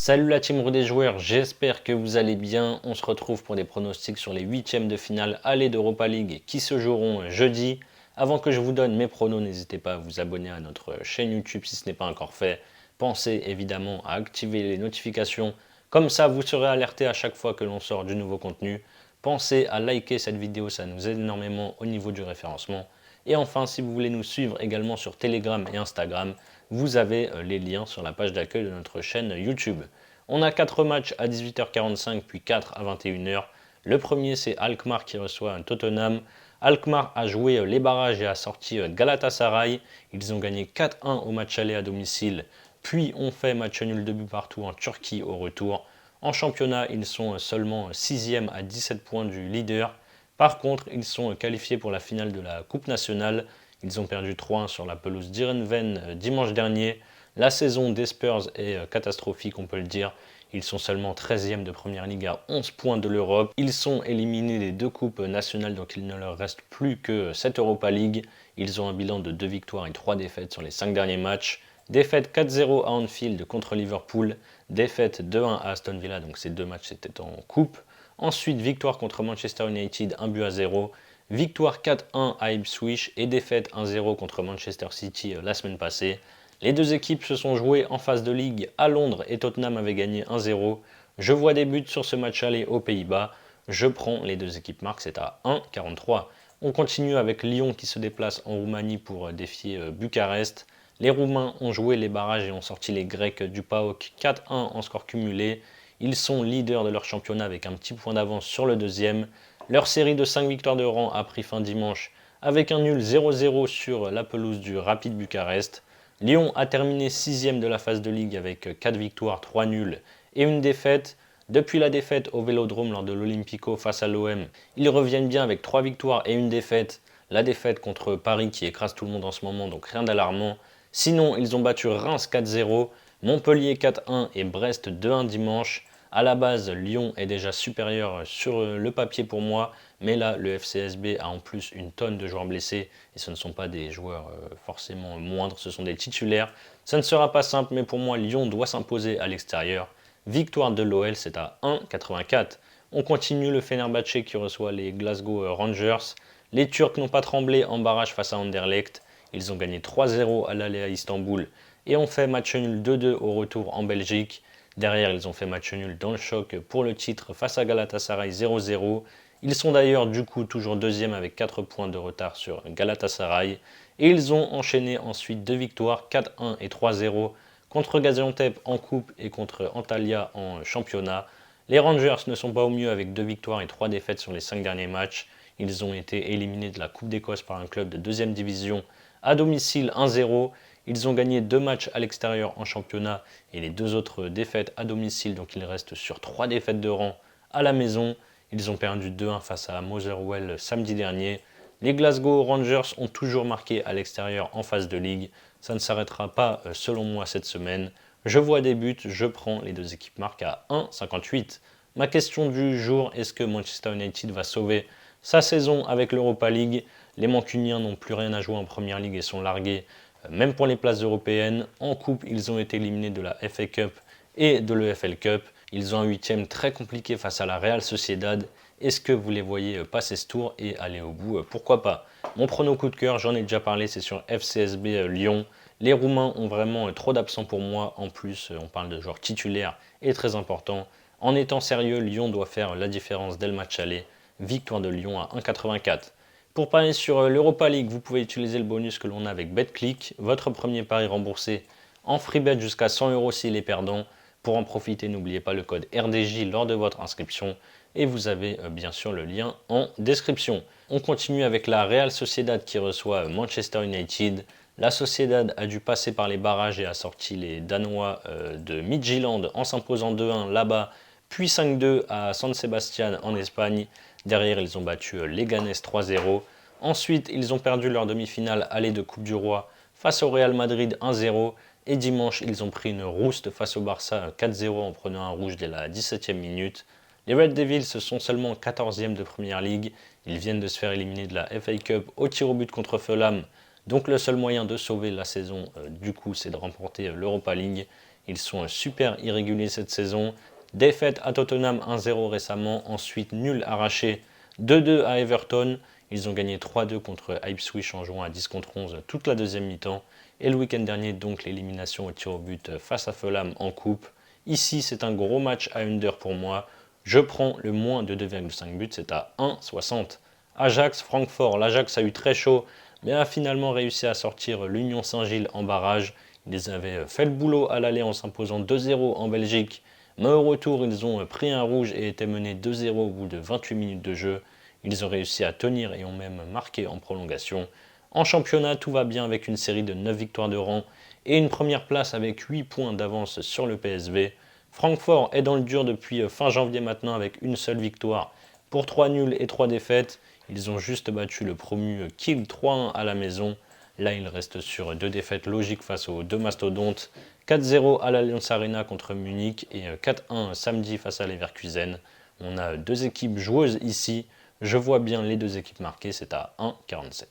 Salut la team des joueurs, j'espère que vous allez bien. On se retrouve pour des pronostics sur les huitièmes de finale aller d'Europa League qui se joueront jeudi. Avant que je vous donne mes pronos, n'hésitez pas à vous abonner à notre chaîne YouTube si ce n'est pas encore fait. Pensez évidemment à activer les notifications, comme ça vous serez alerté à chaque fois que l'on sort du nouveau contenu. Pensez à liker cette vidéo, ça nous aide énormément au niveau du référencement. Et enfin, si vous voulez nous suivre également sur Telegram et Instagram, vous avez les liens sur la page d'accueil de notre chaîne YouTube. On a 4 matchs à 18h45 puis 4 à 21h. Le premier c'est Alkmaar qui reçoit un Tottenham. Alkmaar a joué les barrages et a sorti Galatasaray. Ils ont gagné 4-1 au match aller à domicile. Puis on fait match nul de but partout en Turquie au retour. En championnat, ils sont seulement 6e à 17 points du leader. Par contre, ils sont qualifiés pour la finale de la Coupe nationale. Ils ont perdu 3-1 sur la pelouse d'Heerenveen dimanche dernier. La saison des Spurs est catastrophique, on peut le dire. Ils sont seulement 13e de Première Ligue à 11 points de l'Europe. Ils sont éliminés des 2 coupes nationales, donc il ne leur reste plus que cette Europa League. Ils ont un bilan de 2 victoires et 3 défaites sur les 5 derniers matchs. Défaite 4-0 à Anfield contre Liverpool. Défaite 2-1 à Aston Villa, donc ces 2 matchs c'était en coupe. Ensuite, victoire contre Manchester United, 1-0. Victoire 4-1 à Ipswich et défaite 1-0 contre Manchester City la semaine passée. Les deux équipes se sont jouées en phase de ligue à Londres et Tottenham avait gagné 1-0. Je vois des buts sur ce match aller aux Pays-Bas. Je prends les deux équipes marques, c'est à 1,43. On continue avec Lyon qui se déplace en Roumanie pour défier Bucarest. Les Roumains ont joué les barrages et ont sorti les Grecs du PAOK 4-1 en score cumulé. Ils sont leaders de leur championnat avec un petit point d'avance sur le deuxième. Leur série de 5 victoires de rang a pris fin dimanche avec un nul 0-0 sur la pelouse du Rapid Bucarest. Lyon a terminé 6e de la phase de ligue avec 4 victoires, 3 nuls et une défaite. Depuis la défaite au Vélodrome lors de l'Olympico face à l'OM, ils reviennent bien avec 3 victoires et une défaite. La défaite contre Paris qui écrase tout le monde en ce moment, donc rien d'alarmant. Sinon, ils ont battu Reims 4-0, Montpellier 4-1 et Brest 2-1 dimanche. À la base, Lyon est déjà supérieur sur le papier pour moi, mais là, le FCSB a en plus une tonne de joueurs blessés, et ce ne sont pas des joueurs forcément moindres, ce sont des titulaires. Ça ne sera pas simple, mais pour moi, Lyon doit s'imposer à l'extérieur. Victoire de l'OL, c'est à 1,84. On continue le Fenerbahçe qui reçoit les Glasgow Rangers. Les Turcs n'ont pas tremblé en barrage face à Anderlecht. Ils ont gagné 3-0 à l'aller à Istanbul, et ont fait match nul 2-2 au retour en Belgique. Derrière, ils ont fait match nul dans le choc pour le titre face à Galatasaray 0-0. Ils sont d'ailleurs du coup toujours deuxième avec 4 points de retard sur Galatasaray. Et ils ont enchaîné ensuite 2 victoires, 4-1 et 3-0 contre Gaziantep en coupe et contre Antalya en championnat. Les Rangers ne sont pas au mieux avec 2 victoires et 3 défaites sur les 5 derniers matchs. Ils ont été éliminés de la Coupe d'Écosse par un club de 2e division à domicile 1-0. Ils ont gagné 2 matchs à l'extérieur en championnat et les 2 autres défaites à domicile, donc ils restent sur 3 défaites de rang à la maison. Ils ont perdu 2-1 face à Motherwell samedi dernier. Les Glasgow Rangers ont toujours marqué à l'extérieur en phase de ligue. Ça ne s'arrêtera pas selon moi cette semaine. Je vois des buts, je prends les deux équipes marques à 1,58. Ma question du jour, est-ce que Manchester United va sauver sa saison avec l'Europa League? Les Mancuniens n'ont plus rien à jouer en Première Ligue et sont largués même pour les places européennes. En coupe, ils ont été éliminés de la FA Cup et de l'EFL Cup. Ils ont un 8e très compliqué face à la Real Sociedad. Est-ce que vous les voyez passer ce tour et aller au bout? Pourquoi pas? Mon prono coup de cœur, j'en ai déjà parlé, c'est sur FCSB Lyon. Les Roumains ont vraiment trop d'absents pour moi. En plus, on parle de joueurs titulaires et très importants. En étant sérieux, Lyon doit faire la différence dès le match aller. Victoire de Lyon à 1,84. Pour parier sur l'Europa League, vous pouvez utiliser le bonus que l'on a avec BetClick. Votre premier pari remboursé en free bet jusqu'à 100 € s'il est perdant. Pour en profiter, n'oubliez pas le code RDJ lors de votre inscription. Et vous avez bien sûr le lien en description. On continue avec la Real Sociedad qui reçoit Manchester United. La Sociedad a dû passer par les barrages et a sorti les Danois de Midtjylland en s'imposant 2-1 là-bas, puis 5-2 à San Sebastian en Espagne. Derrière, ils ont battu Leganés 3-0. Ensuite, ils ont perdu leur demi-finale aller de Coupe du Roi face au Real Madrid 1-0. Et dimanche, ils ont pris une rouste face au Barça 4-0 en prenant un rouge dès la 17e minute. Les Red Devils sont seulement 14e de Première Ligue. Ils viennent de se faire éliminer de la FA Cup au tir au but contre Fulham. Donc le seul moyen de sauver la saison, du coup, c'est de remporter l'Europa League. Ils sont super irréguliers cette saison. Défaite à Tottenham 1-0 récemment, ensuite nul arraché 2-2 à Everton. Ils ont gagné 3-2 contre Ipswich en jouant à 10 contre 11 toute la deuxième mi-temps. Et le week-end dernier, donc l'élimination au tir au but face à Fulham en coupe. Ici, c'est un gros match à under pour moi. Je prends le moins de 2,5 buts, c'est à 1,60. Ajax, Francfort. L'Ajax a eu très chaud, mais a finalement réussi à sortir l'Union Saint-Gilles en barrage. Ils avaient fait le boulot à l'aller en s'imposant 2-0 en Belgique. Mais au retour, ils ont pris un rouge et étaient menés 2-0 au bout de 28 minutes de jeu. Ils ont réussi à tenir et ont même marqué en prolongation. En championnat, tout va bien avec une série de 9 victoires de rang et une première place avec 8 points d'avance sur le PSV. Francfort est dans le dur depuis fin janvier maintenant avec une seule victoire pour 3 nuls et 3 défaites. Ils ont juste battu le promu Kiel 3-1 à la maison. Là, ils restent sur 2 défaites logiques face aux deux mastodontes. 4-0 à l'Allianz Arena contre Munich et 4-1 samedi face à Leverkusen. On a 2 équipes joueuses ici. Je vois bien les 2 équipes marquées, c'est à 1,47.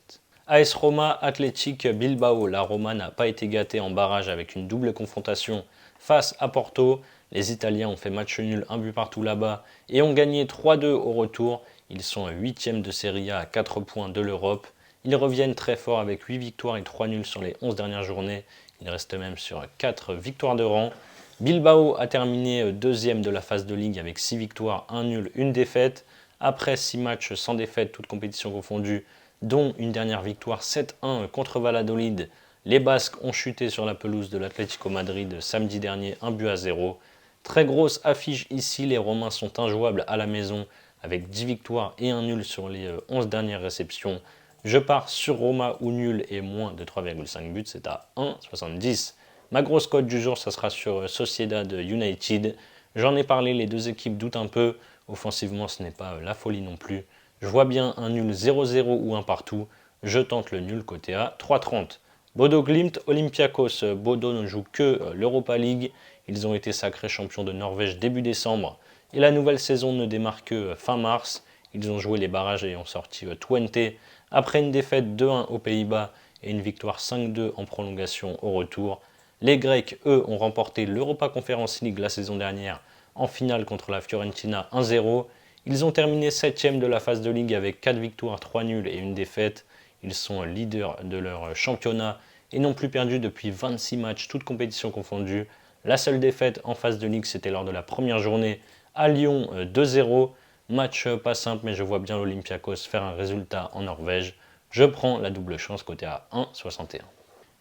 AS Roma, Athletic Bilbao. La Roma n'a pas été gâtée en barrage avec une double confrontation face à Porto. Les Italiens ont fait match nul, un but partout là-bas et ont gagné 3-2 au retour. Ils sont 8e de Serie A à 4 points de l'Europe. Ils reviennent très fort avec 8 victoires et 3 nuls sur les 11 dernières journées. Ils restent même sur 4 victoires de rang. Bilbao a terminé 2e de la phase de ligue avec 6 victoires, 1 nul, 1 défaite. Après 6 matchs sans défaite, toutes compétitions confondues, dont une dernière victoire 7-1 contre Valladolid. Les Basques ont chuté sur la pelouse de l'Atlético Madrid samedi dernier, 1-0. Très grosse affiche ici, les Romains sont injouables à la maison avec 10 victoires et 1 nul sur les 11 dernières réceptions. Je pars sur Roma ou nul et moins de 3,5 buts, c'est à 1,70. Ma grosse cote du jour, ça sera sur Sociedad United. J'en ai parlé, les 2 équipes doutent un peu. Offensivement, ce n'est pas la folie non plus. Je vois bien un nul 0-0 ou un partout. Je tente le nul côté à 3,30. Bodo Glimt, Olympiakos. Bodo ne joue que l'Europa League. Ils ont été sacrés champions de Norvège début décembre. Et la nouvelle saison ne démarre que fin mars. Ils ont joué les barrages et ont sorti Twente après une défaite 2-1 aux Pays-Bas et une victoire 5-2 en prolongation au retour. Les Grecs, eux, ont remporté l'Europa Conference League la saison dernière en finale contre la Fiorentina 1-0. Ils ont terminé 7e de la phase de ligue avec 4 victoires, 3 nuls et une défaite. Ils sont leaders de leur championnat et n'ont plus perdu depuis 26 matchs, toutes compétitions confondues. La seule défaite en phase de ligue, c'était lors de la première journée à Lyon 2-0. Match pas simple, mais je vois bien l'Olympiakos faire un résultat en Norvège. Je prends la double chance côté à 1,61.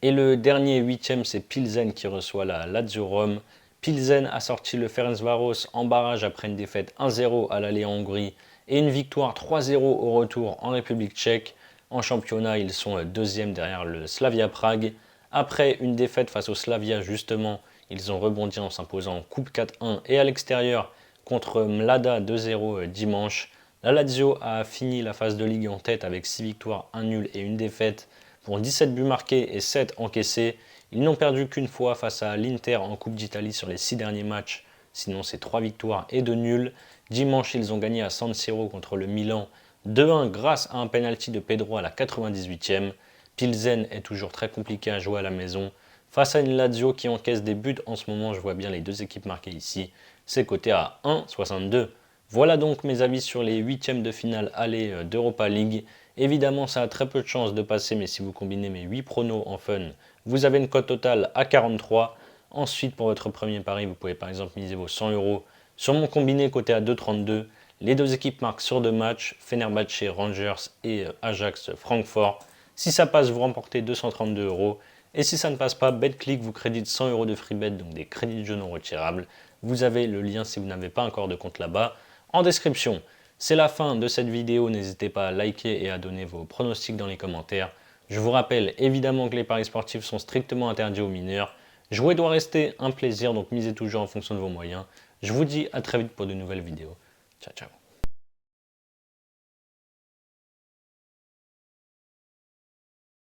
Et le dernier 8e, c'est Pilsen qui reçoit la Lazio Rome. Pilsen a sorti le Ferencváros en barrage après une défaite 1-0 à l'aller en Hongrie et une victoire 3-0 au retour en République tchèque. En championnat, ils sont 2e derrière le Slavia Prague. Après une défaite face au Slavia, justement, ils ont rebondi en s'imposant en Coupe 4-1 et à l'extérieur contre Mlada 2-0 dimanche. La Lazio a fini la phase de ligue en tête avec 6 victoires, 1 nul et une défaite pour 17 buts marqués et 7 encaissés. Ils n'ont perdu qu'une fois face à l'Inter en Coupe d'Italie sur les 6 derniers matchs. Sinon, c'est 3 victoires et 2 nuls. Dimanche, ils ont gagné à San Siro contre le Milan 2-1 grâce à un penalty de Pedro à la 98e. Pilsen est toujours très compliqué à jouer à la maison. Face à une Lazio qui encaisse des buts en ce moment, je vois bien les 2 équipes marquées ici. C'est coté à 1,62. Voilà donc mes avis sur les 8e de finale aller d'Europa League. Évidemment, ça a très peu de chances de passer, mais si vous combinez mes 8 pronos en fun, vous avez une cote totale à 43. Ensuite, pour votre premier pari, vous pouvez par exemple miser vos 100 € sur mon combiné coté à 2,32. Les 2 équipes marquent sur 2 matchs, Fenerbahçe Rangers et Ajax Francfort. Si ça passe, vous remportez 232 €. Et si ça ne passe pas, BetClick vous crédite 100 € de free bet, donc des crédits de jeu non retirables. Vous avez le lien si vous n'avez pas encore de compte là-bas en description. C'est la fin de cette vidéo, n'hésitez pas à liker et à donner vos pronostics dans les commentaires. Je vous rappelle évidemment que les paris sportifs sont strictement interdits aux mineurs. Jouer doit rester un plaisir, donc misez toujours en fonction de vos moyens. Je vous dis à très vite pour de nouvelles vidéos. Ciao, ciao.